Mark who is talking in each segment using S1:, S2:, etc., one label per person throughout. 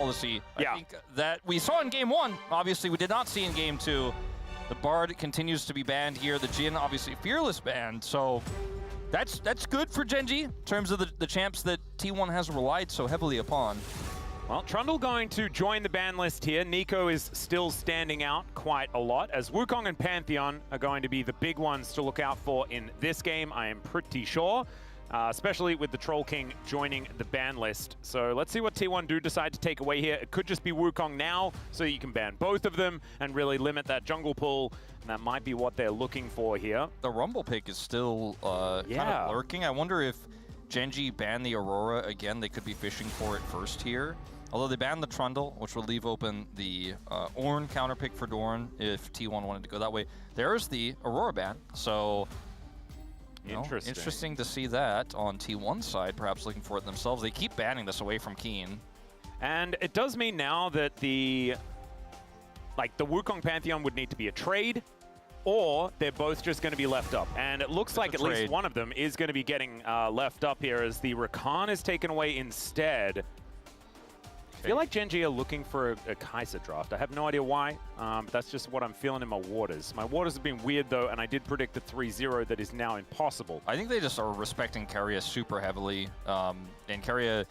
S1: policy. I think that we saw in Game 1. Obviously, we did not see in Game 2. The Bard continues to be banned here. The Jhin, obviously, fearless banned. So that's good for GENG in terms of the champs that T1 has relied so heavily upon.
S2: Well, Trundle going to join the ban list here. Nico is still standing out quite a lot, as Wukong and Pantheon are going to be the big ones to look out for in this game, I am pretty sure. Especially with the Troll King joining the ban list. So let's see what T1 do decide to take away here. It could just be Wukong now, so you can ban both of them and really limit that jungle pool. And that might be what they're looking for here.
S1: The Rumble pick is still kind of lurking. I wonder if GENG banned the Aurora again. They could be fishing for it first here. Although they banned the Trundle, which will leave open the Ornn counter pick for Doran if T1 wanted to go that way. There's the Aurora ban, so interesting to see that on T1's side, perhaps looking for it themselves. They keep banning this away from Keen.
S2: And it does mean now that the Wukong Pantheon would need to be a trade, or they're both just going to be left up. And it looks like at least one of them is going to be getting left up here as the Rakan is taken away instead. I feel like GENG are looking for a Kai'Sa draft. I have no idea why, but that's just what I'm feeling in my waters. My waters have been weird, though, and I did predict the 3-0 that is now impossible.
S1: I think they just are respecting Keria super heavily. And Keria,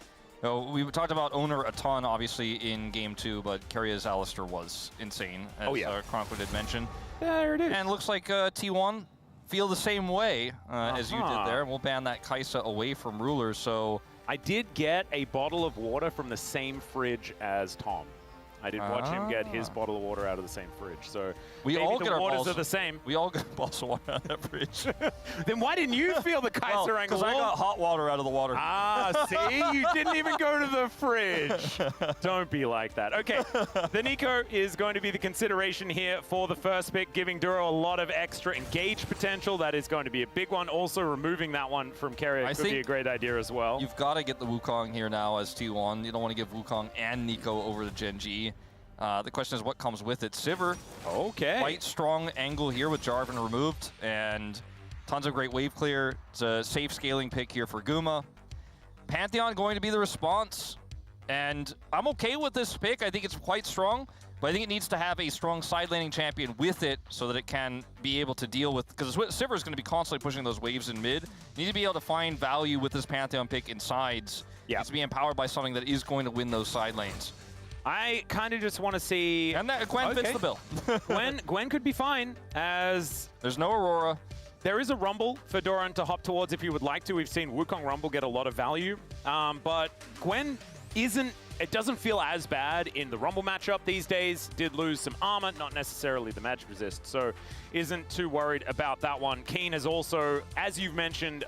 S1: we talked about Owner a ton, obviously, in Game 2, but Keria's Alistar was insane, as Chronicler did mention.
S2: There it is.
S1: And it looks like T1 feel the same way as you did there. We'll ban that Kai'Sa away from Ruler, so...
S2: I did get a bottle of water from the same fridge as Tom. I did watch him get his bottle of water out of the same fridge. So
S1: we all get our
S2: waters are the same.
S1: We all get bottles of water out of that fridge.
S2: Then why didn't you feel the Kai'Sa angle?
S1: Because I got hot water out of the water.
S2: Ah, see? You didn't even go to the fridge. Don't be like that. Okay, the Nico is going to be the consideration here for the first pick, giving Duro a lot of extra engage potential. That is going to be a big one. Also, removing that one from Keria could be a great idea as well.
S1: You've got to get the Wukong here now as T1. You don't want to give Wukong and Nico over to GENG. The question is what comes with it. Sivir, quite strong angle here with Jarvan removed, and tons of great wave clear. It's a safe scaling pick here for Guma. Pantheon going to be the response, and I'm okay with this pick. I think it's quite strong, but I think it needs to have a strong side laning champion with it so that it can be able to deal with, because Sivir is going to be constantly pushing those waves in mid. You need to be able to find value with this Pantheon pick in sides. It needs to be empowered by something that is going to win those side lanes.
S2: I kind of just want to see...
S1: And that Gwen fits the bill.
S2: Gwen could be fine, as...
S1: There's no Aurora.
S2: There is a Rumble for Doran to hop towards if you would like to. We've seen Wukong Rumble get a lot of value. But Gwen isn't... It doesn't feel as bad in the Rumble matchup these days. Did lose some armor, not necessarily the magic resist, so isn't too worried about that one. Keen is also, as you've mentioned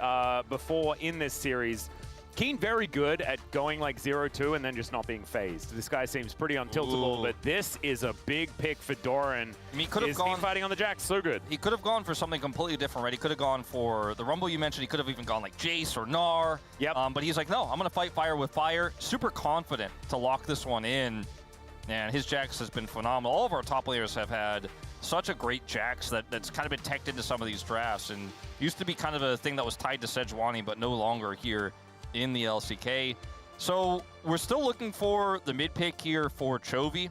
S2: before in this series, Keen very good at going like 0-2 and then just not being phased. This guy seems pretty untiltable, but this is a big pick for Doran.
S1: I mean, he could have gone
S2: fighting on the Jax, so good.
S1: He could have gone for something completely different, right? He could have gone for the Rumble you mentioned. He could have even gone like Jace or Gnar.
S2: Yep.
S1: But he's like, no, I'm going to fight fire with fire. Super confident to lock this one in. And his Jax has been phenomenal. All of our top players have had such a great Jax that's kind of been teched into some of these drafts. And used to be kind of a thing that was tied to Sejuani, but no longer here in the LCK. So we're still looking for the mid pick here for Chovy.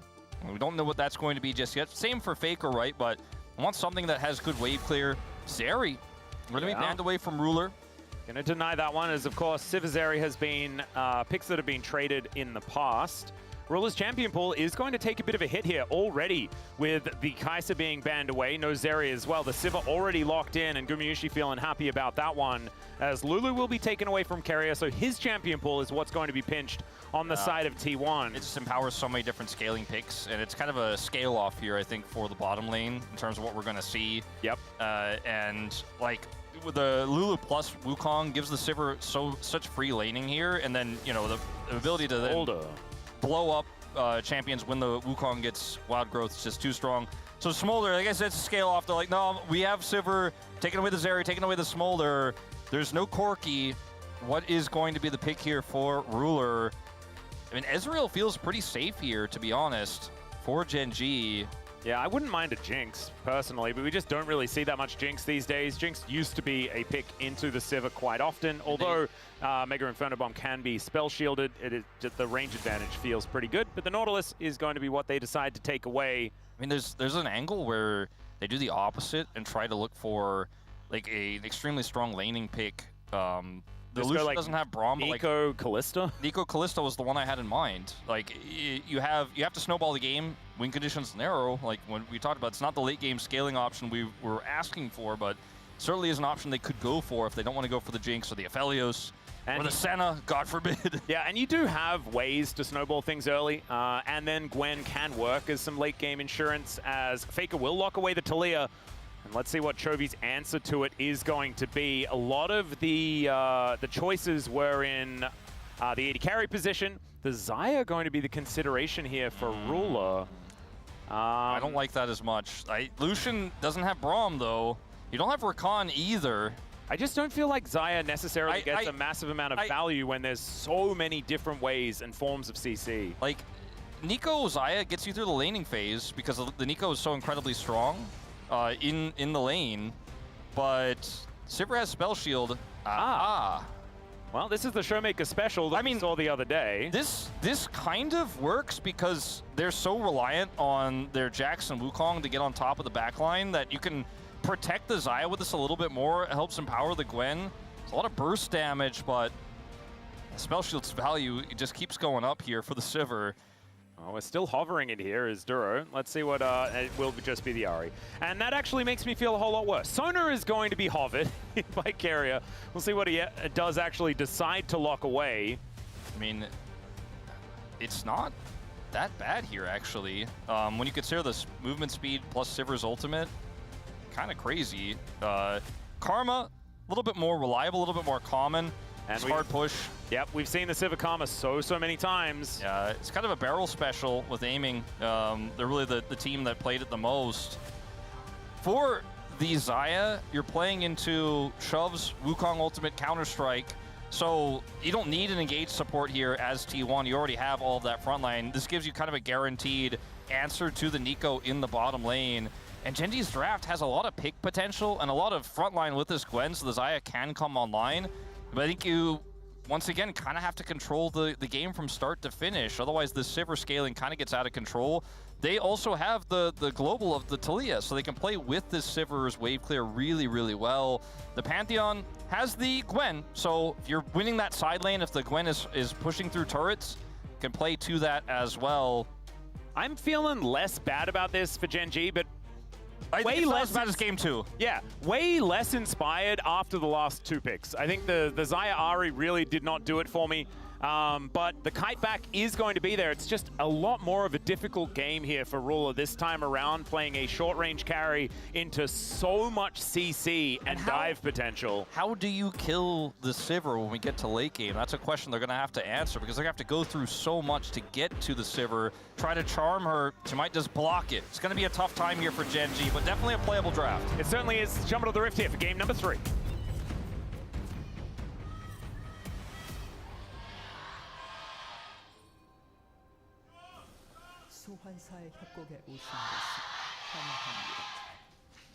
S1: We don't know what that's going to be just yet. Same for Faker, right? But I want something that has good wave clear. Zeri, we're going to be banned away from Ruler.
S2: Going to deny that one, as of course Sivir Zeri has been picks that have been traded in the past. Ruler's champion pool is going to take a bit of a hit here already with the Kai'Sa being banned away. No Zeri as well. The Sivir already locked in, and Gumayusi feeling happy about that one, as Lulu will be taken away from Keria, so his champion pool is what's going to be pinched on the side of T1.
S1: It just empowers so many different scaling picks, and it's kind of a scale off here, I think, for the bottom lane in terms of what we're going to see.
S2: Yep.
S1: And like with the Lulu plus Wukong gives the Sivir such free laning here, and then the ability to then blow up champions when the Wukong gets wild growth is just too strong. So Smolder, I guess it's a scale off. They're like, no, we have Sivir, taking away the Zeri, taking away the Smolder. There's no Corki. What is going to be the pick here for Ruler? I mean, Ezreal feels pretty safe here, to be honest, for GENG.
S2: Yeah, I wouldn't mind a Jinx, personally, but we just don't really see that much Jinx these days. Jinx used to be a pick into the Sivir quite often, although Mega Inferno Bomb can be spell shielded. It is just the range advantage feels pretty good, but the Nautilus is going to be what they decide to take away.
S1: I mean, there's an angle where they do the opposite and try to look for like an extremely strong laning pick. The Lucian like doesn't have Braum, but
S2: Nico Kalista?
S1: Nico Kalista was the one I had in mind. Like, you have to snowball the game. Win conditions narrow. Like, when we talked about, it's not the late game scaling option we were asking for, but certainly is an option they could go for if they don't want to go for the Jinx or the Aphelios or the Senna, God forbid.
S2: Yeah, and you do have ways to snowball things early, and then Gwen can work as some late game insurance, as Faker will lock away the Taliyah. And let's see what Chovy's answer to it is going to be. A lot of the choices were in the AD carry position. The Xayah going to be the consideration here for Ruler.
S1: I don't like that as much. Lucian doesn't have Braum, though. You don't have Rakan either.
S2: I just don't feel like Xayah necessarily gets a massive amount of value when there's so many different ways and forms of CC.
S1: Like, Nico Xayah gets you through the laning phase because the Nico is so incredibly strong. In the lane, but Sivir has Spell Shield.
S2: Well, this is the Showmaker special that we saw the other day.
S1: This kind of works because they're so reliant on their Jax and Wukong to get on top of the backline that you can protect the Xayah with this a little bit more. It helps empower the Gwen. It's a lot of burst damage, but Spell Shield's value, it just keeps going up here for the Sivir.
S2: Oh, we're still hovering it here as Duro. Let's see what it will just be the Ahri. And that actually makes me feel a whole lot worse. Sonar is going to be hovered by Keria. We'll see what he does actually decide to lock away.
S1: I mean, it's not that bad here, actually. When you consider this movement speed plus Sivir's ultimate, kind of crazy. Karma, a little bit more reliable, a little bit more common. And hard push.
S2: Yep, we've seen the Sivir Karma so many times.
S1: Yeah, it's kind of a barrel special with aiming. They're really the team that played it the most. For the Xayah, you're playing into Shoves, Wukong Ultimate, Counter-Strike. So you don't need an engaged support here as T1. You already have all of that front line. This gives you kind of a guaranteed answer to the Nico in the bottom lane. And Genji's draft has a lot of pick potential and a lot of front line with this Gwen, so the Xayah can come online. But I think you, once again, kind of have to control the game from start to finish. Otherwise, the Sivir scaling kind of gets out of control. They also have the global of the Taliyah, so they can play with this Sivir's wave clear really, really well. The Pantheon has the Gwen, so if you're winning that side lane, if the Gwen is pushing through turrets, can play to that as well.
S2: I'm feeling less bad about this for Gen.G, but
S1: I think it's less bad as game 2.
S2: Yeah, way less inspired after the last 2 picks. I think the Xayah Ahri really did not do it for me. But the kite back is going to be there. It's just a lot more of a difficult game here for Ruler this time around, playing a short-range carry into so much CC and dive potential.
S1: How do you kill the Sivir when we get to late game? That's a question they're going to have to answer because they're going to have to go through so much to get to the Sivir. Try to charm her. She might just block it. It's going to be a tough time here for Gen.G, but definitely a playable draft.
S2: It certainly is. Jump into the Rift here for game number 3.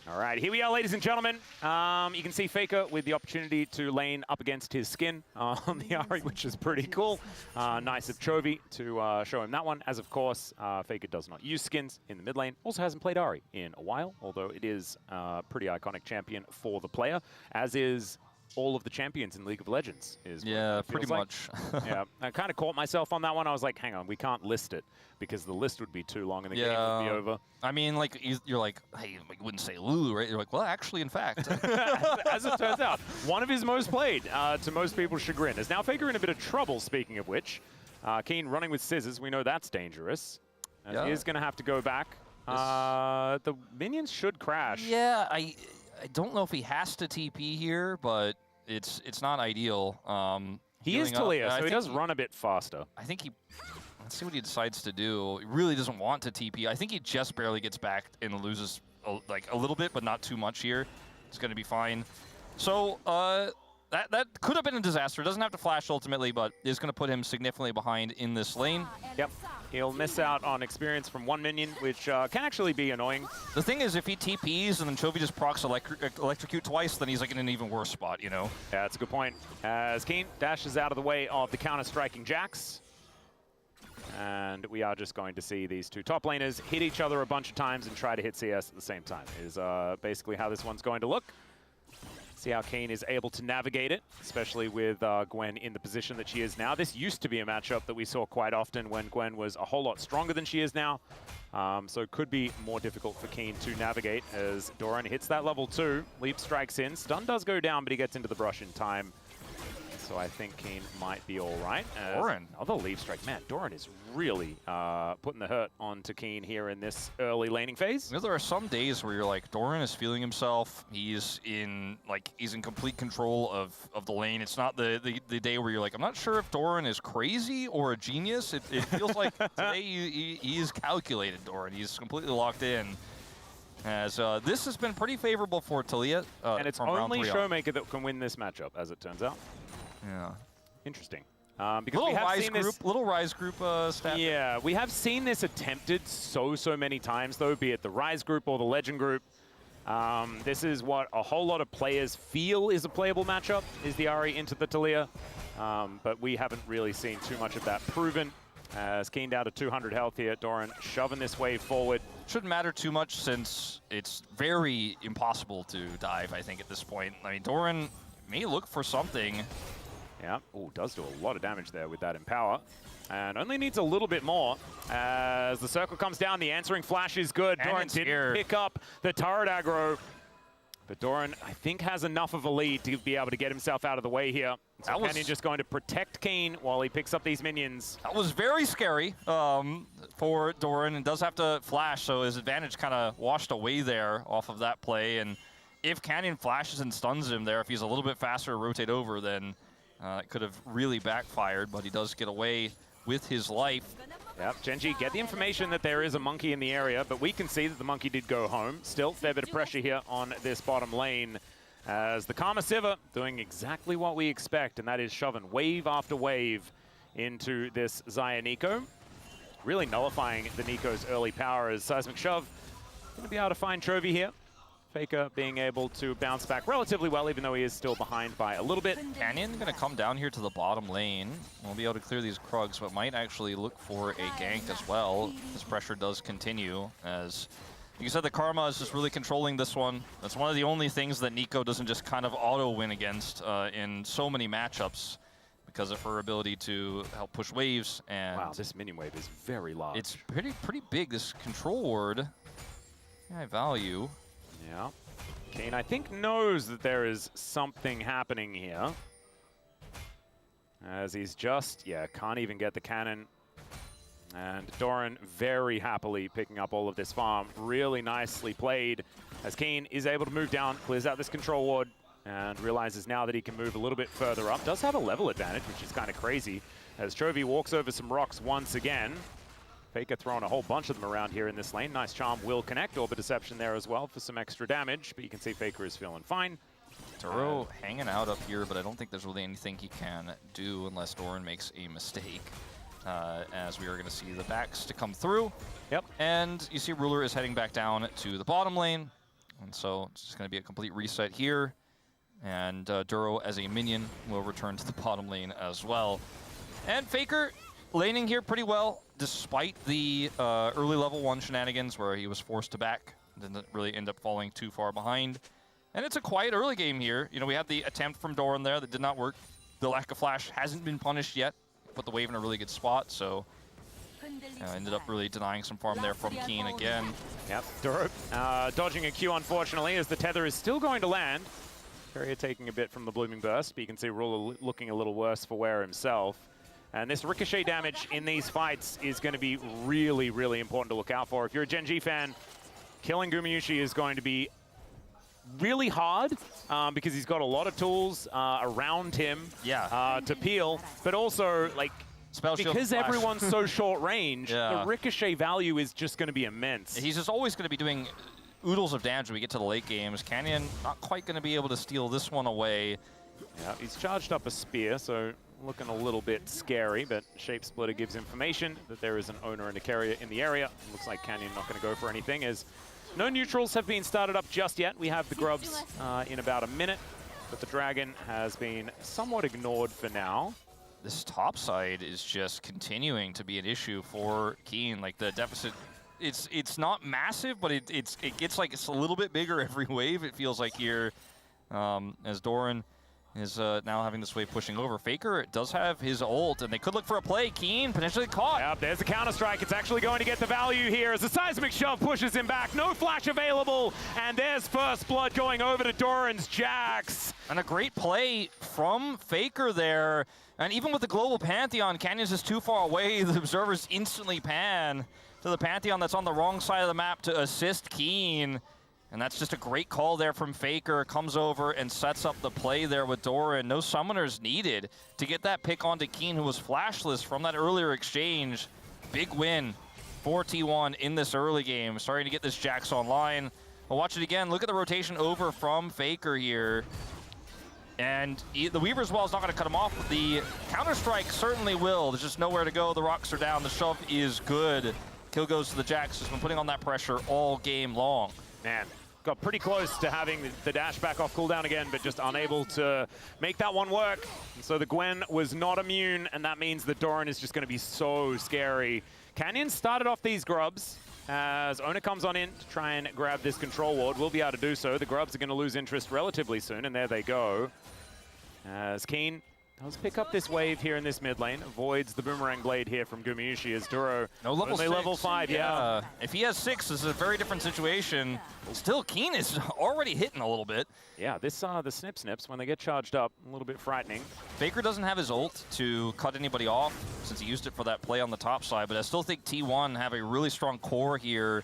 S2: All right, here we are, ladies and gentlemen. You can see Faker with the opportunity to lane up against his skin on the Ahri, which is pretty cool. Nice of Chovy to show him that one, as of course, Faker does not use skins in the mid lane. Also hasn't played Ahri in a while, although it is a pretty iconic champion for the player, as is all of the champions in League of Legends.
S1: Yeah, pretty much.
S2: Yeah, I kind of caught myself on that one. I was like, hang on, we can't list it because the list would be too long and the game would be over.
S1: I mean, like, you're like, hey, you wouldn't say Lulu, right? You're like, well, actually, in fact.
S2: As it turns out, one of his most played, to most people's chagrin. Is now Faker in a bit of trouble, speaking of which. Keen running with scissors, we know that's dangerous. He is going to have to go back. The minions should crash.
S1: Yeah, I don't know if he has to TP here, but it's not ideal.
S2: He is Taliyah, so he does run a bit faster.
S1: I think he... Let's see what he decides to do. He really doesn't want to TP. I think he just barely gets back and loses like a little bit, but not too much here. It's going to be fine. So that could have been a disaster. Doesn't have to flash ultimately, but is going to put him significantly behind in this lane.
S2: Yep. He'll miss out on experience from one minion, which can actually be annoying.
S1: The thing is, if he TPs and then Chovy just procs electrocute twice, then he's like in an even worse spot, you know?
S2: Yeah, that's a good point. As Keen dashes out of the way of the counter-striking Jax. And we are just going to see these two top laners hit each other a bunch of times and try to hit CS at the same time, is basically how this one's going to look. See how Kane is able to navigate it, especially with Gwen in the position that she is now. This used to be a matchup that we saw quite often when Gwen was a whole lot stronger than she is now. So it could be more difficult for Kane to navigate as Doran hits that level 2. Leap strikes in. Stun does go down, but he gets into the brush in time. So I think Kane might be all right.
S1: Doran.
S2: Another leap strike. Man, Doran is really putting the hurt onto Kane here in this early laning phase.
S1: You know, there are some days where you're like, Doran is feeling himself. He's in complete control of the lane. It's not the day where you're like, I'm not sure if Doran is crazy or a genius. It feels like today he is calculated, Doran. He's completely locked in. As this has been pretty favorable for Taliyah.
S2: And it's only Showmaker that can win this matchup, as it turns out.
S1: Yeah.
S2: Interesting. Because we have seen this
S1: little Rise group stat.
S2: Yeah, we have seen this attempted so many times, though, be it the Rise group or the Legend group. This is what a whole lot of players feel is a playable matchup, is the Ahri into the Taliyah. But we haven't really seen too much of that proven. As Keen down to 200 health here, Doran shoving this wave forward.
S1: Shouldn't matter too much since it's very impossible to dive, I think, at this point. I mean, Doran may look for something.
S2: Yeah, does do a lot of damage there with that Empower. And only needs a little bit more. As the circle comes down, the answering flash is good. Doran didn't pick up the turret aggro. But Doran, I think, has enough of a lead to be able to get himself out of the way here. So Canyon just going to protect Kane while he picks up these minions.
S1: That was very scary for Doran, and does have to flash, so his advantage kind of washed away there off of that play. And if Canyon flashes and stuns him there, if he's a little bit faster to rotate over, then it could have really backfired, but he does get away with his life.
S2: Yep, GENG get the information that there is a monkey in the area, but we can see that the monkey did go home. Still, fair bit of pressure here on this bottom lane as the Karma Sivir doing exactly what we expect, and that is shoving wave after wave into this Xayah Neeko. Really nullifying the Neeko's early power as Seismic Shove going to be able to find Chovy here. Faker being able to bounce back relatively well, even though he is still behind by a little bit.
S1: Canyon going to come down here to the bottom lane. We'll be able to clear these Krugs, but might actually look for a gank as well. This pressure does continue, as you said, the Karma is just really controlling this one. That's one of the only things that Neeko doesn't just kind of auto-win against in so many matchups, because of her ability to help push waves. And
S2: wow, this minion wave is very large.
S1: It's pretty big, this control ward. High value.
S2: Yeah. Kane, I think, knows that there is something happening here. As he's just, can't even get the cannon. And Doran very happily picking up all of this farm. Really nicely played as Kane is able to move down, clears out this control ward, and realizes now that he can move a little bit further up. Does have a level advantage, which is kind of crazy, as Chovy walks over some rocks once again. Faker throwing a whole bunch of them around here in this lane. Nice charm will connect. Orb of Deception there as well for some extra damage, but you can see Faker is feeling fine.
S1: Turo hanging out up here, but I don't think there's really anything he can do unless Doran makes a mistake. As we are going to see the backs to come through.
S2: Yep.
S1: And you see Ruler is heading back down to the bottom lane. And so it's just going to be a complete reset here. And Duro as a minion will return to the bottom lane as well. And Faker laning here pretty well, despite the early level 1 shenanigans where he was forced to back. Didn't really end up falling too far behind. And it's a quiet early game here. You know, we had the attempt from Doran there that did not work. The lack of flash hasn't been punished yet. Put the wave in a really good spot, so ended up really denying some farm there from Keen again.
S2: Yep, Duro dodging a Q, unfortunately, as the tether is still going to land. Courier taking a bit from the Blooming Burst, but you can see Ruler looking a little worse for wear himself. And this ricochet damage in these fights is going to be really, really important to look out for. If you're a GENG fan, killing Gumayushi is going to be really hard because he's got a lot of tools around him to peel, but also, like, because everyone's so short range, the ricochet value is just going to be immense.
S1: He's just always going to be doing oodles of damage when we get to the late games. Canyon not quite going to be able to steal this one away.
S2: Yeah, he's charged up a spear, so looking a little bit scary, but Shape Splitter gives information that there is an owner and a carrier in the area. Looks like Canyon not going to go for anything, as no neutrals have been started up just yet. We have the grubs in about a minute, but the Dragon has been somewhat ignored for now.
S1: This top side is just continuing to be an issue for Keen. Like, the deficit, it's not massive, but it gets like it's a little bit bigger every wave, it feels like here, as Doran is now having this wave pushing over. Faker does have his ult, and they could look for a play. Keen potentially caught.
S2: Yep, there's the counter-strike. It's actually going to get the value here as the seismic shove pushes him back. No flash available, and there's first blood going over to Doran's Jax.
S1: And a great play from Faker there. And even with the Global Pantheon, Canyon's is too far away. The observers instantly pan to the Pantheon that's on the wrong side of the map to assist Keen. And that's just a great call there from Faker. Comes over and sets up the play there with Doran. No summoners needed to get that pick onto Keen, who was flashless from that earlier exchange. Big win for T1 in this early game. Starting to get this Jax online. We'll watch it again. Look at the rotation over from Faker here. And the Weaver's Wall is not going to cut him off. The Counter-Strike certainly will. There's just nowhere to go. The rocks are down. The shove is good. Kill goes to the Jax. Has been putting on that pressure all game long.
S2: Man, got pretty close to having the dash back off cooldown again, but just unable to make that one work. And so the Gwen was not immune, and that means that Doran is just going to be so scary. Canyon started off these grubs. As Ona comes on in to try and grab this control ward, will be able to do so. The grubs are going to lose interest relatively soon, and there they go. As Keen does pick up this wave here in this mid lane, avoids the boomerang blade here from Gumayusi as Duro.
S1: No level
S2: only
S1: 6.
S2: level 5, yeah.
S1: If he has 6, this is a very different situation. Still, Keen is already hitting a little bit.
S2: Yeah, this the snips, when they get charged up, a little bit frightening.
S1: Faker doesn't have his ult to cut anybody off since he used it for that play on the top side, but I still think T1 have a really strong core here,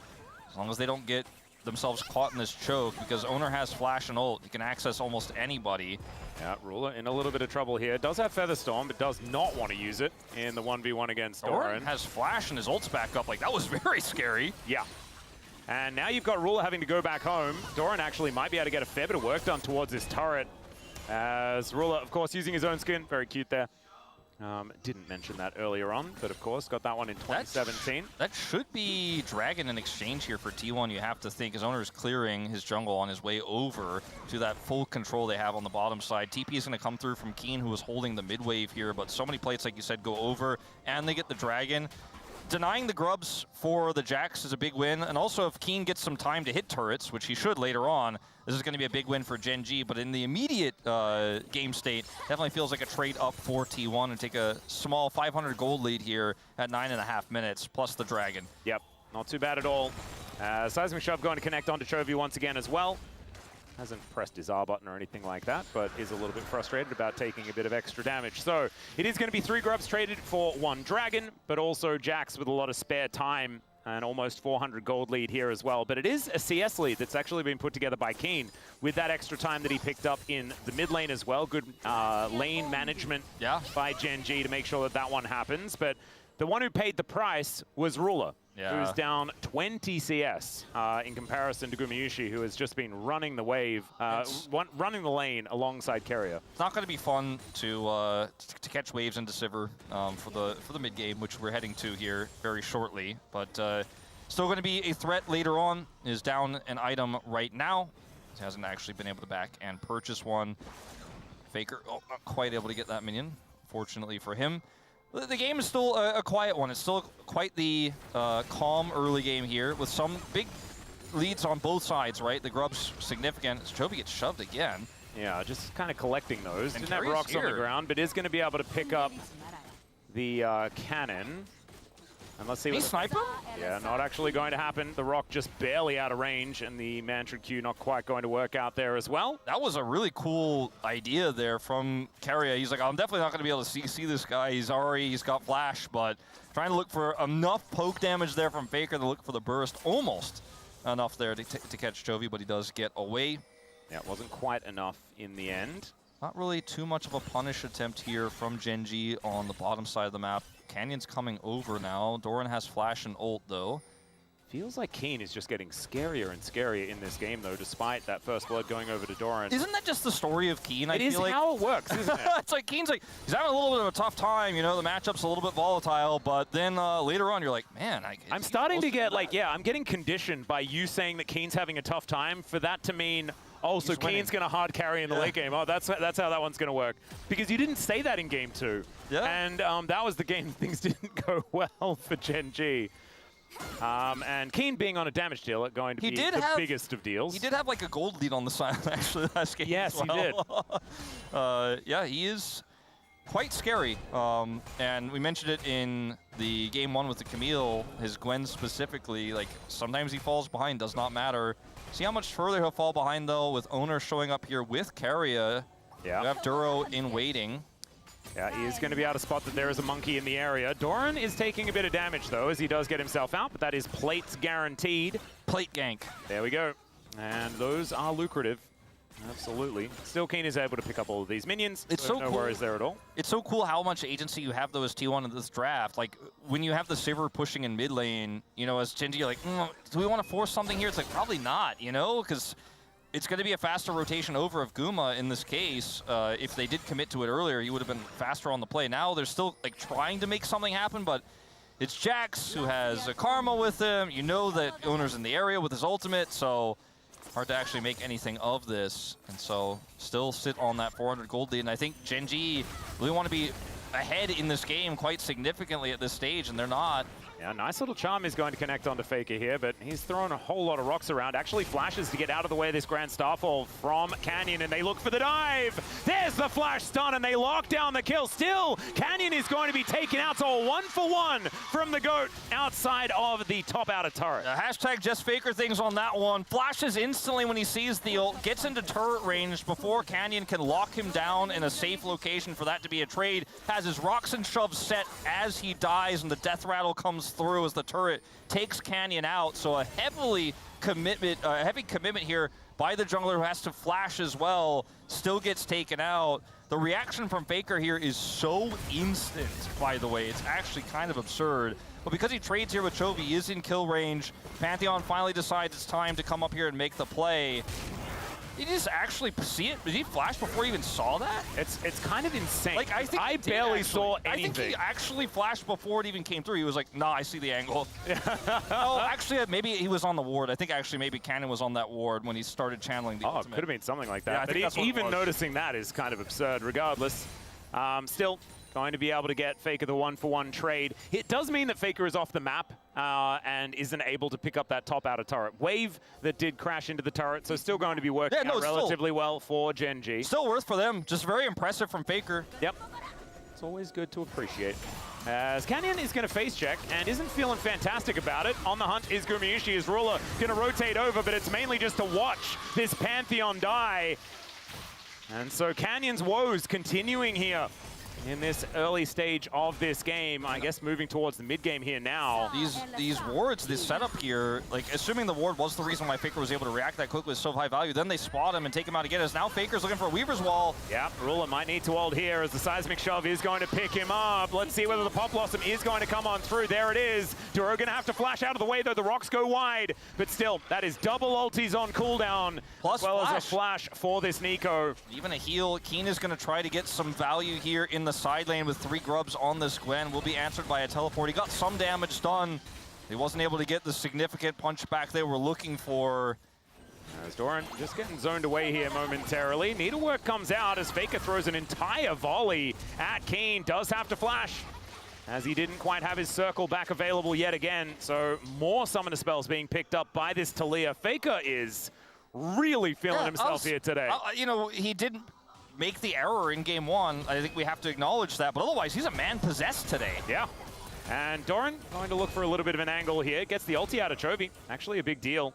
S1: as long as they don't get themselves caught in this choke, because Owner has flash and ult. You can access almost anybody.
S2: Yeah, Ruler in a little bit of trouble here. Does have Featherstorm, but does not want to use it in the 1v1 against Doran.
S1: Has flash and his ult's back up. Like, that was very scary.
S2: Yeah. And now you've got Ruler having to go back home. Doran actually might be able to get a fair bit of work done towards this turret. As Ruler, of course, using his own skin. Very cute there. Didn't mention that earlier on, but of course got that one in 2017.
S1: That should be Dragon in exchange here for T1. You have to think his owner is clearing his jungle on his way over to that full control they have on the bottom side. TP is going to come through from Keen, who was holding the mid wave here, but so many plates, like you said, go over, and they get the Dragon. Denying the grubs for the Jax is a big win, and also if Keen gets some time to hit turrets, which he should later on, this is going to be a big win for GENG, but in the immediate game state, definitely feels like a trade up for T1 and take a small 500 gold lead here at 9.5 minutes, plus the Dragon.
S2: Yep, not too bad at all. Seismic Shove going to connect onto Chovy once again as well. Hasn't pressed his R button or anything like that, but is a little bit frustrated about taking a bit of extra damage. So it is going to be 3 grubs traded for 1 Dragon, but also Jax with a lot of spare time and almost 400 gold lead here as well. But it is a CS lead that's actually been put together by Keen with that extra time that he picked up in the mid lane as well. Good lane management by GENG to make sure that that one happens. But the one who paid the price was Ruler, who's down 20 CS in comparison to Gumayusi, who has just been running the wave, running the lane alongside Carrier.
S1: It's not going to be fun to catch waves into Sivir for the mid game, which we're heading to here very shortly. But still going to be a threat later on. Is down an item right now. He hasn't actually been able to back and purchase one. Faker, not quite able to get that minion, fortunately for him. The game is still a quiet one. It's still quite the calm early game here with some big leads on both sides, right? The grub's significant. Chovy gets shoved again.
S2: Yeah, just kind of collecting those.
S1: And
S2: didn't have rocks on the ground, but is going to be able to pick up the cannon. And let's see what...
S1: He snipe him?
S2: Yeah, not actually going to happen. The rock just barely out of range, and the Mantra Q not quite going to work out there as well.
S1: That was a really cool idea there from Carrier. He's like, I'm definitely not going to be able to see this guy. He's got flash, but trying to look for enough poke damage there from Faker to look for the burst. Almost enough there to catch Chovy, but he does get away.
S2: Yeah, it wasn't quite enough in the end.
S1: Not really too much of a punish attempt here from GENG on the bottom side of the map. Canyon's coming over now. Doran has flash and ult, though.
S2: Feels like Keen is just getting scarier and scarier in this game, though, despite that first blood going over to Doran.
S1: Isn't that just the story of Keen?
S2: It is how it works, isn't it?
S1: It's like Keen's like, he's having a little bit of a tough time, you know, the matchup's a little bit volatile, but then later on you're like, man,
S2: I'm starting to get like, yeah, I'm getting conditioned by you saying that Keen's having a tough time for that to mean, oh, so Keen's going to hard carry in the late game. Oh, that's how that one's going to work. Because you didn't say that in game 2.
S1: Yeah.
S2: And that was the game things didn't go well for GENG. And Keen being on a damage deal going to be the biggest of deals.
S1: He did have like a gold lead on the side actually last game.
S2: Yes,
S1: as well.
S2: he did.
S1: Yeah, he is quite scary. And we mentioned it in the game 1 with the Camille, his Gwen specifically. Like sometimes he falls behind, does not matter. See how much further he'll fall behind though with Owner showing up here with Carrier.
S2: Yeah.
S1: We have Duro in waiting.
S2: Yeah, he is going to be able to spot that there is a monkey in the area. Doran is taking a bit of damage, though, as he does get himself out, but that is plates guaranteed.
S1: Plate gank.
S2: There we go. And those are lucrative. Absolutely. Still, Keen is able to pick up all of these minions.
S1: It's so
S2: no
S1: cool.
S2: worries there at all.
S1: It's so cool how much agency you have, though, as T1 in this draft. Like, when you have the Sivir pushing in mid lane, you know, as GENG, you're like, do we want to force something here? It's like, probably not, you know, because it's going to be a faster rotation over of Guma in this case. If they did commit to it earlier, he would have been faster on the play. Now they're still like trying to make something happen, but it's Jax who has a Karma with him. You know that Owner's in the area with his ultimate, so hard to actually make anything of this. And so still sit on that 400 gold lead. And I think GENG really want to be ahead in this game quite significantly at this stage, and they're not.
S2: Yeah, nice little charm is going to connect onto Faker here, but he's thrown a whole lot of rocks around. Actually flashes to get out of the way of this Grand Starfall from Canyon, and they look for the dive. There's the flash stun, and they lock down the kill. Still, Canyon is going to be taken out, so a 1-for-1 from the GOAT outside of the top outer turret.
S1: Hashtag just Faker things on that one. Flashes instantly when he sees the ult, gets into turret range before Canyon can lock him down in a safe location for that to be a trade. Has his rocks and shoves set as he dies, and the death rattle comes through as the turret takes Canyon out. So a heavy commitment here by the jungler, who has to flash as well, still gets taken out. The reaction from Faker here is so instant, by the way. It's actually kind of absurd. But because he trades here with Chovy, he is in kill range. Pantheon finally decides it's time to come up here and make the play. Did he just actually see it? Did he flash before he even saw that?
S2: It's kind of insane.
S1: Like, I
S2: barely saw anything.
S1: I think he actually flashed before it even came through. He was like, nah, I see the angle. Oh, actually, maybe he was on the ward. I think actually maybe Cannon was on that ward when he started channeling the ultimate.
S2: It could have been something like that.
S1: Yeah,
S2: but even noticing that is kind of absurd regardless. Still going to be able to get Faker the 1-for-1 trade. It does mean that Faker is off the map and isn't able to pick up that top outer turret. Wave that did crash into the turret, so still going to be working out relatively well for GENG.
S1: Still worth for them. Just very impressive from Faker.
S2: Yep. It's always good to appreciate. As Canyon is going to face check and isn't feeling fantastic about it. On the hunt is Gumayushi. His ruler going to rotate over, but it's mainly just to watch this Pantheon die. And so Canyon's woes continuing here in this early stage of this game. I guess moving towards the mid game here now.
S1: These wards, this setup here, like assuming the ward was the reason why Faker was able to react that quickly with so high value, then they spot him and take him out again. As now Faker's looking for a Weaver's Wall.
S2: Yeah, Ruler might need to ult here as the seismic shove is going to pick him up. Let's see whether the Pop Blossom is going to come on through. There it is. Duro going to have to flash out of the way though. The rocks go wide, but still, that is double ultis on cooldown.
S1: Plus
S2: as well as a flash for this Nico.
S1: Even a heal. Keen is going to try to get some value here in the side lane with 3 grubs on this Gwen. Will be answered by a teleport. He got some damage done. He wasn't able to get the significant punch back they were looking for.
S2: As Doran just getting zoned away here momentarily. Needlework comes out as Faker throws an entire volley at Keen. Does have to flash, as he didn't quite have his circle back available yet again. So more summoner spells being picked up by this Talia. Faker is really feeling himself here today.
S1: You know, he didn't make the error in game 1. I think we have to acknowledge that, but otherwise he's a man possessed today.
S2: Yeah. And Doran going to look for a little bit of an angle here. Gets the ulti out of Chovy. Actually a big deal,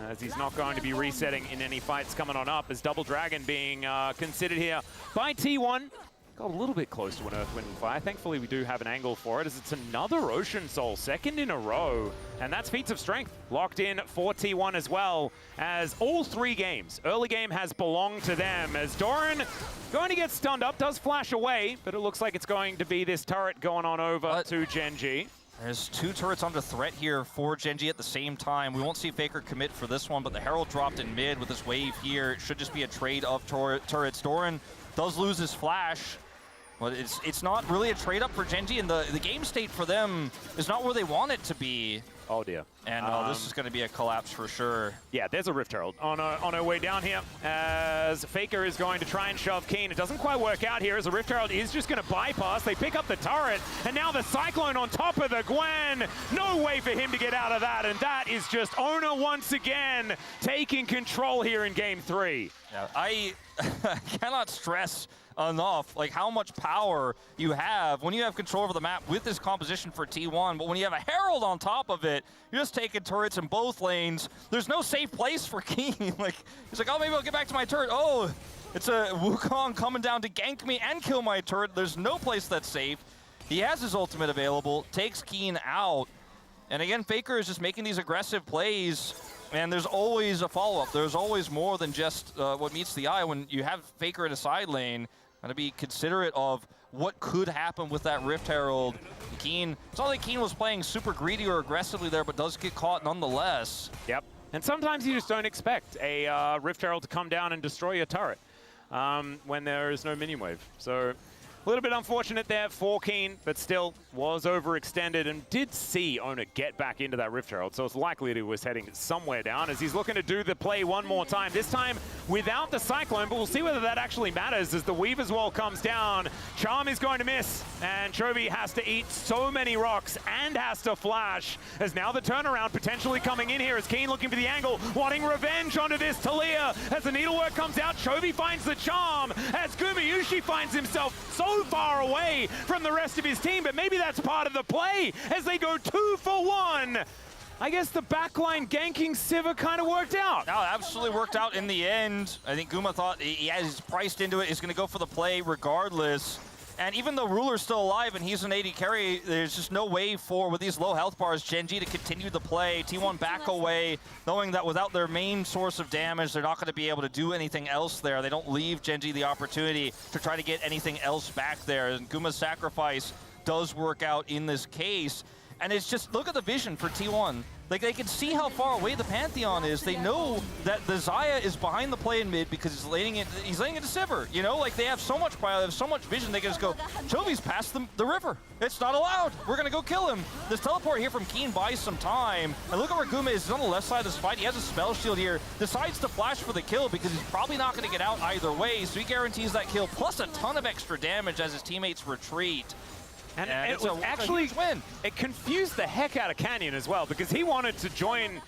S2: as he's not going to be resetting in any fights coming on up, as Double Dragon being considered here by T1. Got a little bit close to an Earth, Wind, and Fire. Thankfully, we do have an angle for it, as it's another Ocean Soul, second in a row. And that's Feats of Strength locked in for T1 as well, as all 3 games, early game has belonged to them, as Doran going to get stunned up, does flash away, but it looks like it's going to be this turret going on over to GENG.
S1: There's 2 turrets under threat here for GENG at the same time. We won't see Faker commit for this one, but the Herald dropped in mid with this wave here. It should just be a trade of turrets. Doran does lose his flash, but it's not really a trade up for GENG, and the game state for them is not where they want it to be.
S2: Oh dear.
S1: And this is going to be a collapse for sure.
S2: Yeah, there's a Rift Herald on our way down here as Faker is going to try and shove Keen. It doesn't quite work out here as the Rift Herald is just going to bypass. They pick up the turret, and now the Cyclone on top of the Gwen. No way for him to get out of that, and that is just Ona once again taking control here in Game 3.
S1: Yeah, I cannot stress enough like how much power you have when you have control over the map with this composition for T1, but when you have a Herald on top of it, you're just taking turrets in both lanes. There's no safe place for Keen. Like, he's like, oh, maybe I'll get back to my turret. Oh, it's a Wukong coming down to gank me and kill my turret. There's no place that's safe. He has his ultimate available, takes Keen out, and again, Faker is just making these aggressive plays. And there's always a follow-up. There's always more than just what meets the eye. When you have Faker in a side lane, gotta be considerate of what could happen with that Rift Herald. Keen, it's not like Keen was playing super greedy or aggressively there, but does get caught nonetheless.
S2: Yep. And sometimes you just don't expect a Rift Herald to come down and destroy your turret when there is no minion wave. So a little bit unfortunate there for Keen, but still was overextended and did see Ona get back into that Rift Herald, so it's likely that he was heading somewhere down as he's looking to do the play one more time, this time without the Cyclone, but we'll see whether that actually matters as the Weaver's Wall comes down. Charm is going to miss, and Chovy has to eat so many rocks and has to flash, as now the turnaround potentially coming in here as Keen looking for the angle, wanting revenge onto this Talia. As the needlework comes out, Chovy finds the Charm, as Gumayushi finds himself so far away from the rest of his team, but maybe that's part of the play as they go 2 for 1. I guess the backline ganking Sivir kind of worked out.
S1: No, it absolutely worked out in the end. I think Guma thought he has priced into it. He's going to go for the play regardless. And even though Ruler's still alive and he's an AD carry, there's just no way for, with these low health bars, GENG to continue the play. T1 back away, knowing that without their main source of damage, they're not going to be able to do anything else there. They don't leave GENG the opportunity to try to get anything else back there. And Guma's sacrifice does work out in this case. And it's just, look at the vision for T1. Like, they can see how far away the Pantheon is. They know that the Xayah is behind the play in mid because he's laying it to Sivir. You know, like, they have so much power, they have so much vision, they can just go, Chovy's past the river. It's not allowed. We're going to go kill him. This teleport here from Keen buys some time. And look at where Guma is. He's on the left side of this fight. He has a spell shield here. Decides to flash for the kill because he's probably not going to get out either way. So he guarantees that kill, plus a ton of extra damage as his teammates retreat.
S2: And it was actually, it confused the heck out of Canyon as well, because he wanted to join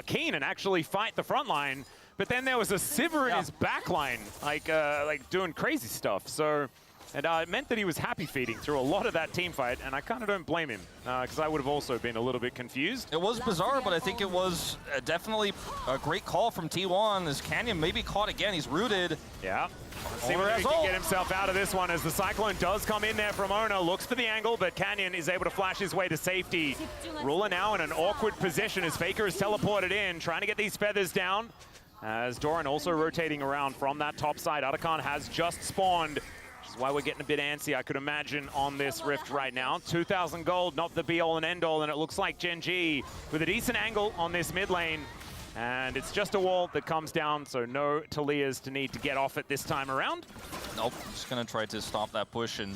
S2: Keen and actually fight the front line, but then there was a Sivir in his back line, like doing crazy stuff. So, and it meant that he was happy feeding through a lot of that team fight, and I kind of don't blame him, because I would have also been a little bit confused.
S1: It was bizarre, but I think it was definitely a great call from T1, as Canyon may be caught again. He's rooted.
S2: Yeah. See whether he can get himself out of this one as the Cyclone does come in there from Ona, looks for the angle, but Canyon is able to flash his way to safety. Ruler now in an awkward position as Faker is teleported in, trying to get these feathers down. As Doran also rotating around from that top side. Otacon has just spawned, which is why we're getting a bit antsy, I could imagine, on this Rift right now. 2,000 gold, not the be-all and end-all, and it looks like GENG with a decent angle on this mid lane. And it's just a wall that comes down, so no Talias to need to get off it this time around.
S1: Nope, just going to try to stop that push, and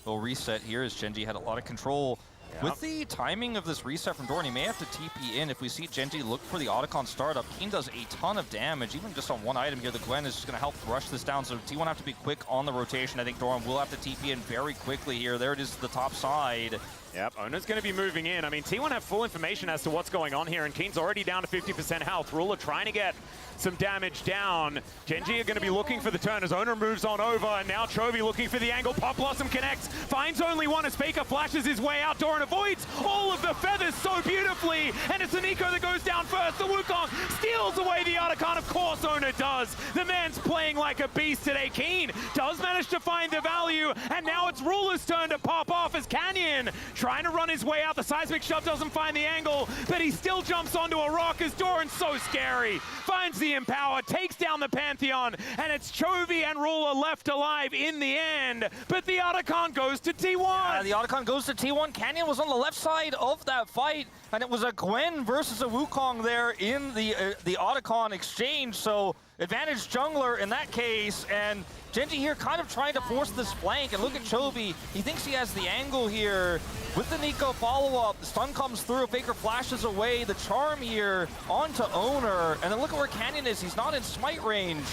S1: we'll reset here as GENG had a lot of control. Yep. With the timing of this reset from Doran, he may have to TP in. If we see GENG look for the Otacon startup, Keen does a ton of damage, even just on one item here. The Gwen is just going to help rush this down, so T1 have to be quick on the rotation. I think Doran will have to TP in very quickly here. There it is, the top side.
S2: Yep, Ona's going to be moving in. I mean, T1 have full information as to what's going on here, and Keen's already down to 50% health. Ruler trying to get some damage down. GENG are going to be looking for the turn as Ona moves on over, and now Chovy looking for the angle. Pop Blossom connects, finds only one as Faker flashes his way out. Doran avoids all of the feathers so beautifully, and it's the Nico that goes down first. The Wukong steals away the Otacon. Of course Ona does. The man's playing playing like a beast today. Keen does manage to find the value, and now it's Ruler's turn to pop off as Canyon trying to run his way out. The seismic shove doesn't find the angle, but he still jumps onto a rock as Doran's so scary. Finds the empower, takes down the Pantheon, and it's Chovy and Ruler left alive in the end. But the Otacon goes to T1.
S1: Yeah, the Otacon goes to T1. Canyon was on the left side of that fight, and it was a Gwen versus a Wukong there in the Otacon exchange. So advantage jungler in that case, and GENG here kind of trying to force this flank, and look at Chovy. He thinks he has the angle here with the Nico follow-up. The stun comes through, Faker flashes away, the charm here onto Owner, and then look at where Canyon is. He's not in smite range.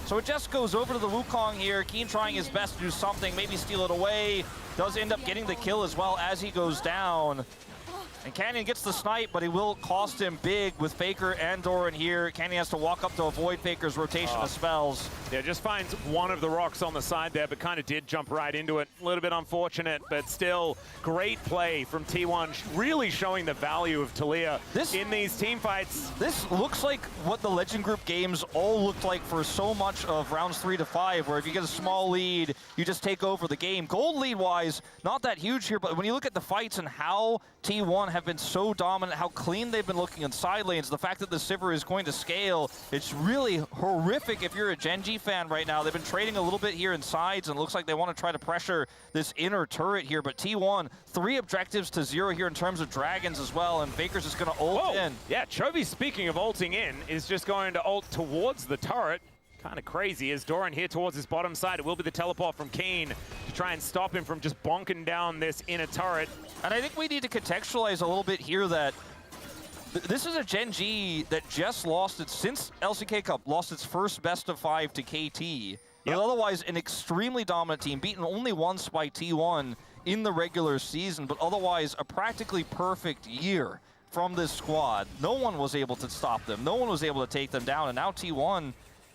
S1: So it just goes over to the Wukong here. Keen trying his best to do something, maybe steal it away. Does end up getting the kill as well as he goes down. And Canyon gets the snipe, but he will cost him big with Faker and Doran here. Canyon has to walk up to avoid Faker's rotation of spells.
S2: Yeah, just finds one of the rocks on the side there, but kind of did jump right into it. A little bit unfortunate, but still great play from T1, really showing the value of Taliyah in these team fights.
S1: This looks like what the Legend Group games all looked like for so much of rounds 3 to 5, where if you get a small lead, you just take over the game. Gold lead-wise, not that huge here, but when you look at the fights and how T1 have been so dominant, how clean they've been looking in side lanes, the fact that the Sivir is going to scale, it's really horrific if you're a GENG fan right now. They've been trading a little bit here in sides, and looks like they want to try to pressure this inner turret here, but T1, 3 objectives to 0 here in terms of dragons as well, and Faker's just going to ult in.
S2: Yeah, Chovy, speaking of ulting in, is just going to ult towards the turret. Kind of crazy as Doran here towards his bottom side. It will be the teleport from Keen to try and stop him from just bonking down this inner turret.
S1: And I think we need to contextualize a little bit here that this is a GENG that just lost its, since LCK Cup, lost its first best of 5 to KT. But otherwise an extremely dominant team, beaten only once by T1 in the regular season, but otherwise a practically perfect year from this squad. No one was able to stop them. No one was able to take them down, and now T1,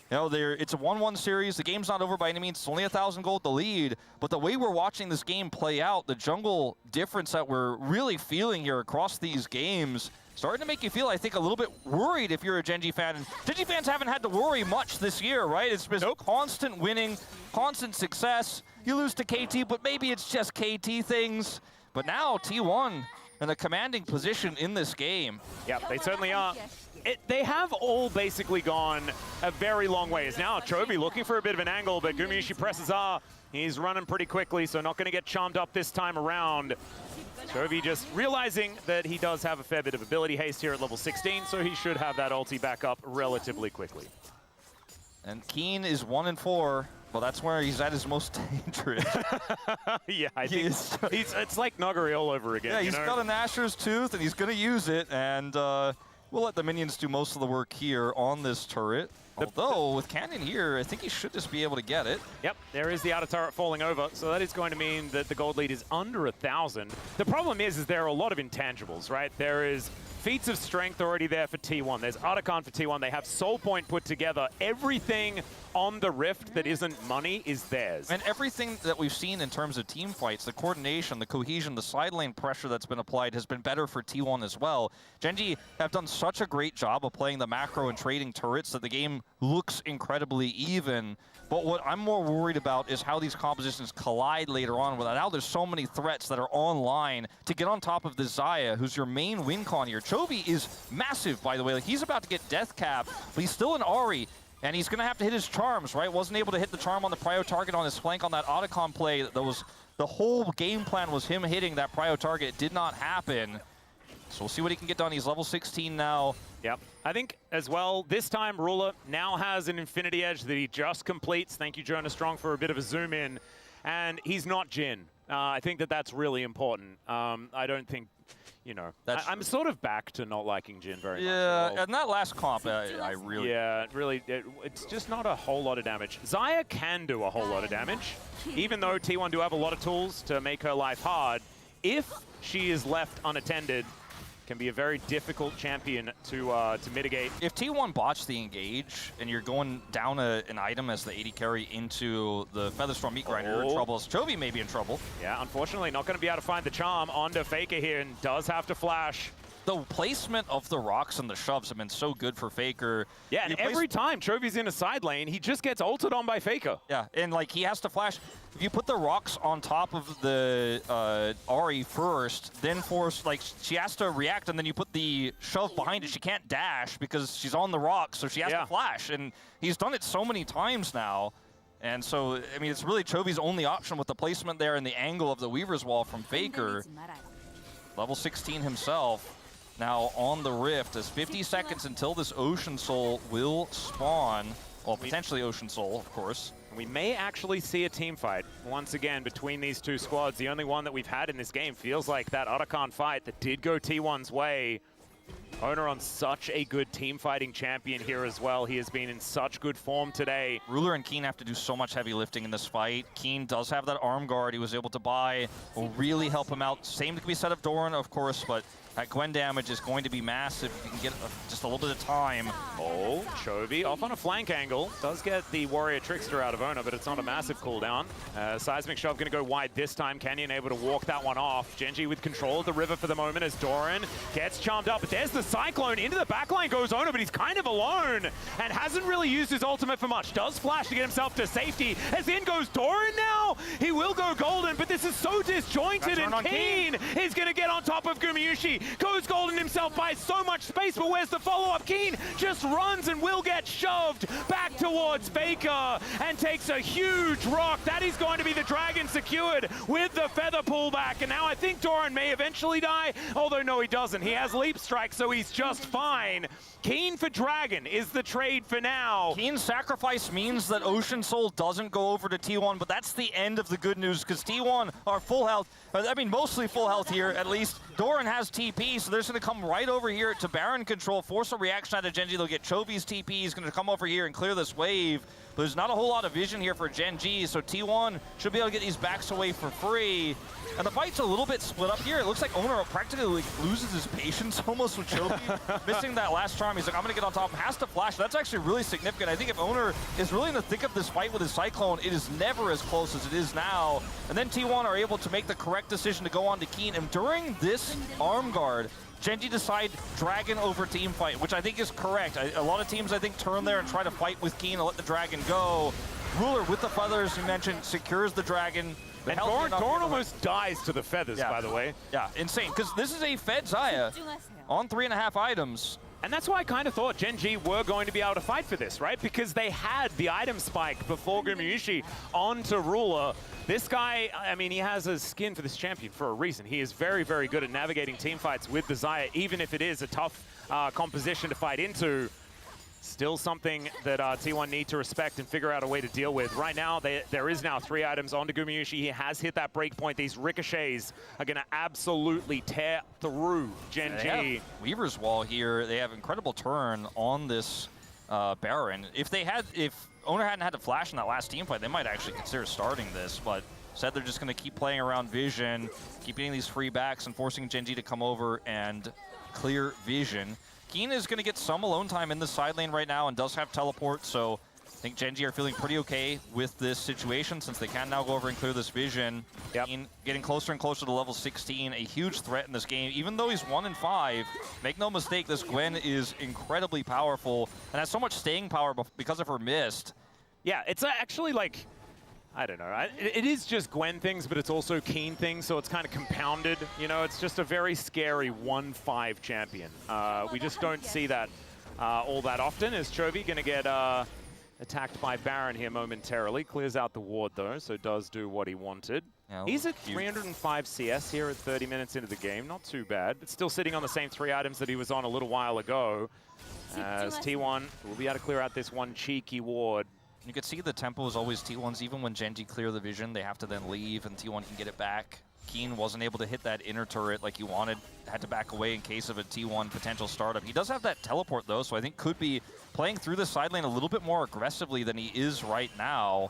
S1: you know, it's a 1-1 series. The game's not over by any means. It's only 1,000 gold to lead. But the way we're watching this game play out, the jungle difference that we're really feeling here across these games, starting to make you feel, I think, a little bit worried if you're a GENG fan. And GENG fans haven't had to worry much this year, right? It's been constant winning, constant success. You lose to KT, but maybe it's just KT things. But now T1 in a commanding position in this game.
S2: Yeah, they certainly are. They have all basically gone a very long ways. Now Chovy looking for a bit of an angle, but Gumayusi presses R. He's running pretty quickly, so not going to get charmed up this time around. Chovy just realizing that he does have a fair bit of ability haste here at level 16, so he should have that ulti back up relatively quickly.
S1: And Keen is 1-4. Well, that's where he's at his most dangerous.
S2: Yeah, I think it's like Nuggery all over again.
S1: Yeah, he's got an Asher's Tooth, and he's going to use it, and we'll let the minions do most of the work here on this turret. Although, with Canyon here, I think he should just be able to get it.
S2: Yep, there is the outer turret falling over, so that is going to mean that the gold lead is under 1,000. The problem is there are a lot of intangibles, right? There is feats of strength already there for T1. There's Otacon for T1. They have Soul Point put together. Everything on the Rift that isn't money is theirs.
S1: And everything that we've seen in terms of team fights, the coordination, the cohesion, the side lane pressure that's been applied has been better for T1 as well. GENG have done such a great job of playing the macro and trading turrets that the game looks incredibly even. But what I'm more worried about is how these compositions collide later on. Now there's so many threats that are online to get on top of the Xayah, who's your main win con here. Chovy is massive, by the way. Like, he's about to get death cap, but he's still an Ahri. And he's going to have to hit his charms, right? Wasn't able to hit the charm on the prio target on his flank on that Otacon play. That was the whole game plan was him hitting that prio target. It did not happen. So we'll see what he can get done. He's level 16 now.
S2: Yep. I think as well, this time Ruler now has an Infinity Edge that he just completes. Thank you, Jonah Strong, for a bit of a zoom in. And he's not Jhin. I think that that's really important. I don't think, you know, I'm sort of back to not liking Jhin very much.
S1: Yeah, and that last comp, I really...
S2: Yeah, it's just not a whole lot of damage. Xayah can do a whole lot of damage, even though T1 do have a lot of tools to make her life hard. If she is left unattended, can be a very difficult champion to mitigate.
S1: If T1 botch the engage and you're going down an item as the AD carry into the Featherstorm Meat Grinder, you're in trouble. Chovy may be in trouble.
S2: Yeah, unfortunately not going to be able to find the charm onto Faker here, and does have to flash.
S1: the placement of the rocks and the shoves have been so good for Faker.
S2: Yeah, and every time Chovy's in a side lane, he just gets ulted on by Faker.
S1: Yeah, and like he has to flash. If you put the rocks on top of the Ahri first, then force, like, she has to react, and then you put the shove behind it. She can't dash because she's on the rocks, so she has to flash. And he's done it so many times now. And so, I mean, it's really Chovy's only option with the placement there and the angle of the Weaver's Wall from Faker. Level 16 himself. Now on the Rift, as 50 seconds until this Ocean Soul will spawn. Well, potentially Ocean Soul, of course.
S2: We may actually see a team fight once again between these two squads. The only one that we've had in this game feels like that Otacon fight that did go T1's way. Owner on such a good team fighting champion here as well. He has been in such good form today.
S1: Ruler and Keen have to do so much heavy lifting in this fight. Keen does have that arm guard he was able to buy. Will really help him out. Same to be said of Doran, of course, but that Gwen damage is going to be massive if you can get just a little bit of time.
S2: Oh, Chovy off on a flank angle. Does get the Warrior Trickster out of Owner, but it's not a massive cooldown. Seismic Shove going to go wide this time. Canyon able to walk that one off. GENG with control of the river for the moment as Doran gets charmed up. But there's the Cyclone. Into the backline goes Owner, but he's kind of alone and hasn't really used his ultimate for much. Does flash to get himself to safety. As in goes Doran now. He will go golden, but this is so disjointed, and Keen is going to get on top of Gumayusi. Goes golden himself by so much space, but where's the follow-up? Keen just runs and will get shoved back towards Faker and takes a huge rock. That is going to be the Dragon secured with the feather pullback. And now I think Doran may eventually die, although no, he doesn't. He has Leap Strike, so he's just fine. Keen for Dragon is the trade for now.
S1: Keen's sacrifice means that Ocean Soul doesn't go over to T1, but that's the end of the good news because T1 are full health. I mean, mostly full health here, at least. Doran has TP, so they're just going to come right over here to Baron control, force a reaction out of GENG. They'll get Chovy's TP. He's going to come over here and clear this wave. But there's not a whole lot of vision here for GENG, so T1 should be able to get these backs away for free. And the fight's a little bit split up here. It looks like Owner practically loses his patience almost with Chovy. Missing that last charm. He's like, I'm going to get on top. Has to flash. That's actually really significant. I think if Owner is really in the thick of this fight with his Cyclone, it is never as close as it is now. And then T1 are able to make the correct decision to go on to Keen. And during this arm guard, GENG decide Dragon over team fight, which I think is correct. A lot of teams, I think, turn there and try to fight with Keen and let the Dragon go. Ruler with the feathers, you mentioned, secures the Dragon.
S2: And Doran almost dies to the feathers, by the way.
S1: Yeah, insane, because this is a Fed Xayah on 3.5 items.
S2: And that's why I kind of thought GENG were going to be able to fight for this, right? Because they had the item spike before Gumayusi onto Ruler. This guy, I mean, he has a skin for this champion for a reason. He is very, very good at navigating team fights with the Xayah, even if it is a tough composition to fight into. Still something that T1 need to respect and figure out a way to deal with. Right now, there is now 3 items onto Gumayusi. He has hit that break point. These ricochets are going to absolutely tear through GENG.
S1: Weaver's Wall here. They have incredible turn on this Baron. If Owner hadn't had to flash in that last team fight, they might actually consider starting this, but instead they're just going to keep playing around vision, keep getting these free backs and forcing GENG to come over and clear vision. Keen is going to get some alone time in the side lane right now and does have teleport, so I think GENG are feeling pretty okay with this situation since they can now go over and clear this vision. Keen getting closer and closer to level 16, a huge threat in this game. Even though he's 1 in 5, make no mistake, this Gwen is incredibly powerful and has so much staying power because of her mist.
S2: Yeah, it's actually like, I don't know. It is just Gwen things, but it's also Keen things, so it's kind of compounded. You know, it's just a very scary 1-5 champion. We just don't see that all that often. Is Chovy going to get attacked by Baron here momentarily? Clears out the ward, though, so does do what he wanted. Yeah, he's at 305 CS here at 30 minutes into the game. Not too bad, but still sitting on the same 3 items that he was on a little while ago. As T1 will be able to clear out this one cheeky ward.
S1: You can see the tempo is always T1's. Even when GENG clear the vision, they have to then leave, and T1 can get it back. Keen wasn't able to hit that inner turret like he wanted. Had to back away in case of a T1 potential startup. He does have that teleport, though, so I think could be playing through the side lane a little bit more aggressively than he is right now.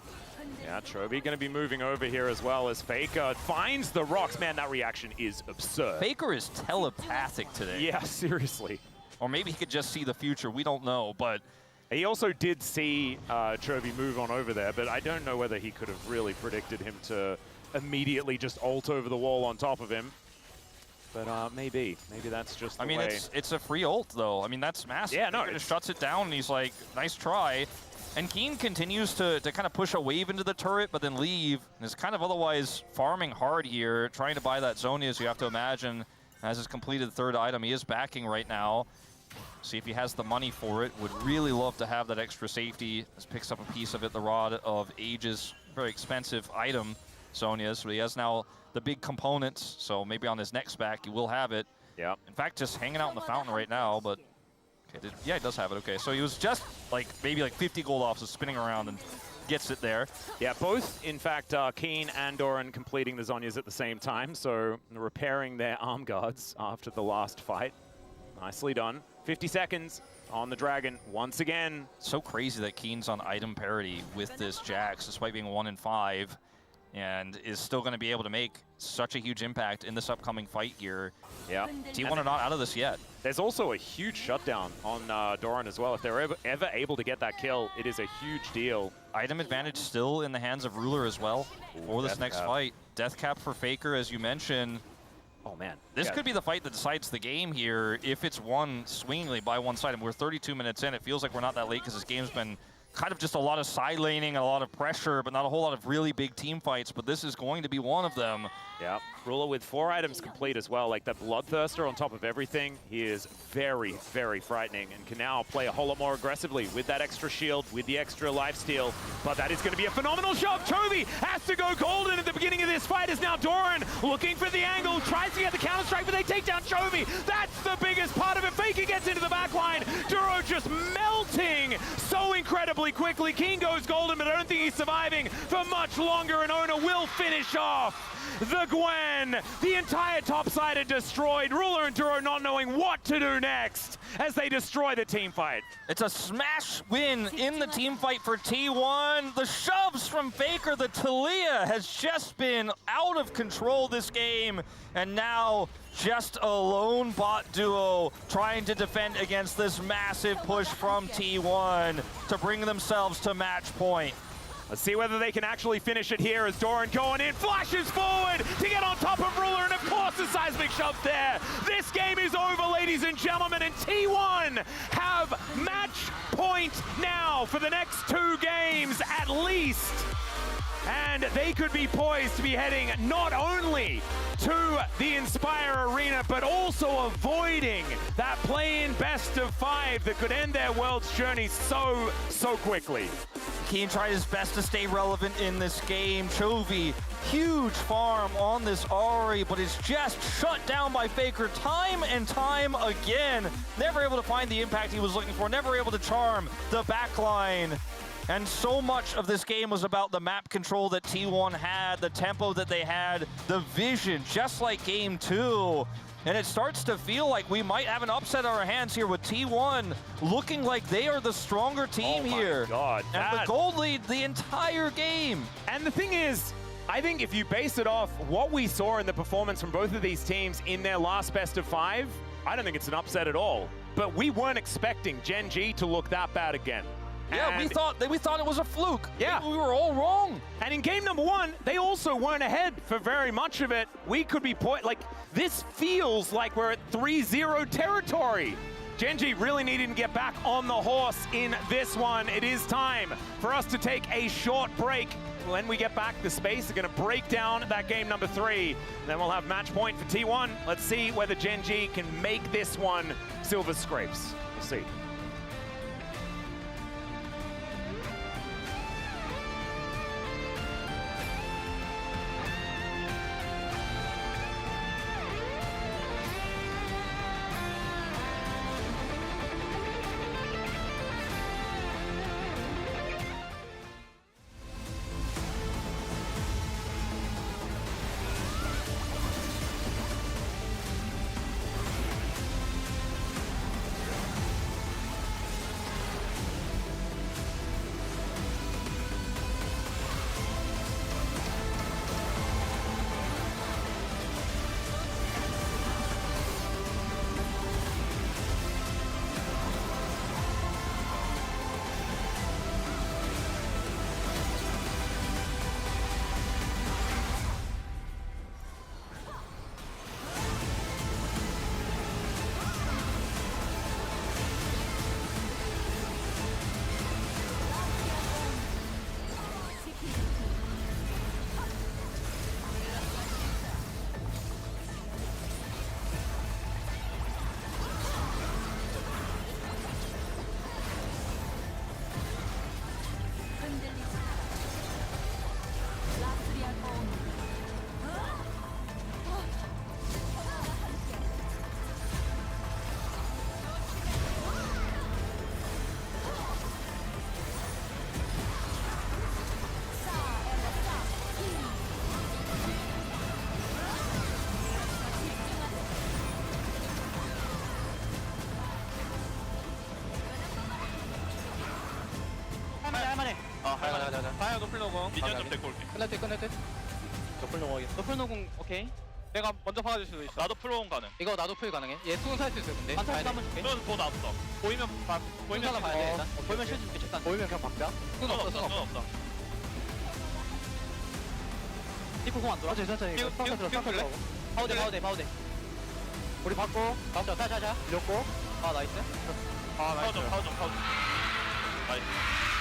S2: Yeah, Chovy going to be moving over here as well as Faker finds the rocks. Man, that reaction is absurd.
S1: Faker is telepathic today.
S2: Yeah, seriously.
S1: Or maybe he could just see the future. We don't know, but...
S2: He also did see Chovy move on over there, but I don't know whether he could have really predicted him to immediately just ult over the wall on top of him. But maybe that's just the
S1: I mean,
S2: way.
S1: it's a free ult, though. I mean, that's massive.
S2: Yeah, no,
S1: He just shuts it down, and he's like, nice try. And Keen continues to kind of push a wave into the turret, but then leave, and is kind of otherwise farming hard here, trying to buy that Zhonya, as you have to imagine, as his completed third item. He is backing right now. See if he has the money for it. Would really love to have that extra safety. Just picks up a piece of it, the Rod of Ages. Very expensive item, Zhonya's. So he has now the big components, so maybe on his next back he will have it.
S2: Yeah.
S1: In fact, just hanging out in the fountain right now, but okay, yeah, he does have it. Okay, so he was just like maybe like 50 gold off, so spinning around and gets it there.
S2: Yeah, both, in fact, Keen and Doran completing the Zhonyas at the same time, so repairing their arm guards after the last fight. Nicely done. 50 seconds on the Dragon once again.
S1: So crazy that Keen's on item parity with this Jax, despite being 1 in 5, and is still going to be able to make such a huge impact in this upcoming fight here.
S2: Yeah.
S1: T1 are not out of this yet.
S2: There's also a huge shutdown on Doran as well. If they're ever able to get that kill, it is a huge deal.
S1: Item advantage still in the hands of Ruler as well for this next fight. Death cap for Faker, as you mentioned.
S2: Oh, man.
S1: This could be the fight that decides the game here if it's won swingingly by one side. And we're 32 minutes in. It feels like we're not that late because this game's been kind of just a lot of side laning and a lot of pressure, but not a whole lot of really big team fights. But this is going to be one of them.
S2: Yeah, Ruler with 4 items complete as well. Like that Bloodthirster on top of everything. He is very, very frightening and can now play a whole lot more aggressively with that extra shield, with the extra lifesteal. But that is going to be a phenomenal shot. Chovy has to go golden at the beginning of this fight as now Doran looking for the angle, tries to get the counter-strike, but they take down Chovy. That's the biggest part of it. Faker gets into the back line. Duro just melting so incredibly quickly. Keen goes golden, but I don't think he's surviving for much longer, and Ona will finish off the Gwen. The entire top side are destroyed. Ruler and Duro not knowing what to do next as they destroy the team fight.
S1: It's a smash win in the team fight for T1. The shoves from Faker, the Talia has just been out of control this game, and now just a lone bot duo trying to defend against this massive push from T1 to bring themselves to match point.
S2: Let's see whether they can actually finish it here as Doran going in, flashes forward to get on top of Ruler, and of course the seismic shove there. This game is over, ladies and gentlemen, and T1 have match point now for the next 2 games at least. And they could be poised to be heading not only to the Inspire Arena, but also avoiding that play-in best-of-5 that could end their world's journey so quickly.
S1: Keen tried his best to stay relevant in this game. Chovy, huge farm on this Ahri, but is just shut down by Faker time and time again. Never able to find the impact he was looking for, never able to charm the backline. And so much of this game was about the map control that T1 had, the tempo that they had, the vision, just like game 2. And it starts to feel like we might have an upset on our hands here with T1 looking like they are the stronger team here.
S2: Oh my God.
S1: And the gold lead the entire game.
S2: And the thing is, I think if you base it off what we saw in the performance from both of these teams in their last best of 5, I don't think it's an upset at all. But we weren't expecting GENG to look that bad again.
S1: Yeah,
S2: and
S1: we thought it was a fluke.
S2: Yeah.
S1: We were all wrong.
S2: And in game number 1, they also weren't ahead for very much of it. We could be like, this feels like we're at 3-0 territory. GENG really needing to get back on the horse in this one. It is time for us to take a short break. When we get back, the space is going to break down that game number 3. Then we'll have match point for T1. Let's see whether GENG can make this one silver scrapes. We'll see.
S3: 나야 노플 노공.
S4: 미니언 좀 데리고 올게.
S3: 끝낼 듯.
S5: 노플 넘어가겠어.
S3: 노플 노공 오케이. 내가 먼저 박아줄 수도 있어.
S4: 나도 풀로운 가능.
S3: 이거 나도 풀 가능해. 얘 수은 살수 있어 근데.
S5: 한타씩 한번 줄게.
S4: 넌 돈 없어. 보이면 보이면
S3: 수은사가 봐야 돼 일단.
S5: 보이면 실드 줄게. 잠깐. 보이면 그냥 박자.
S3: 수은 없어 수은 없어.
S4: 없어.
S3: 리프 공안 돌아.
S5: 천천히.
S3: 띄우 풀래? 바우데.
S5: 우리 받고.
S3: 자자자.
S5: 밀렸고.
S3: 아 나이스.
S4: 파워 좀. 나이스.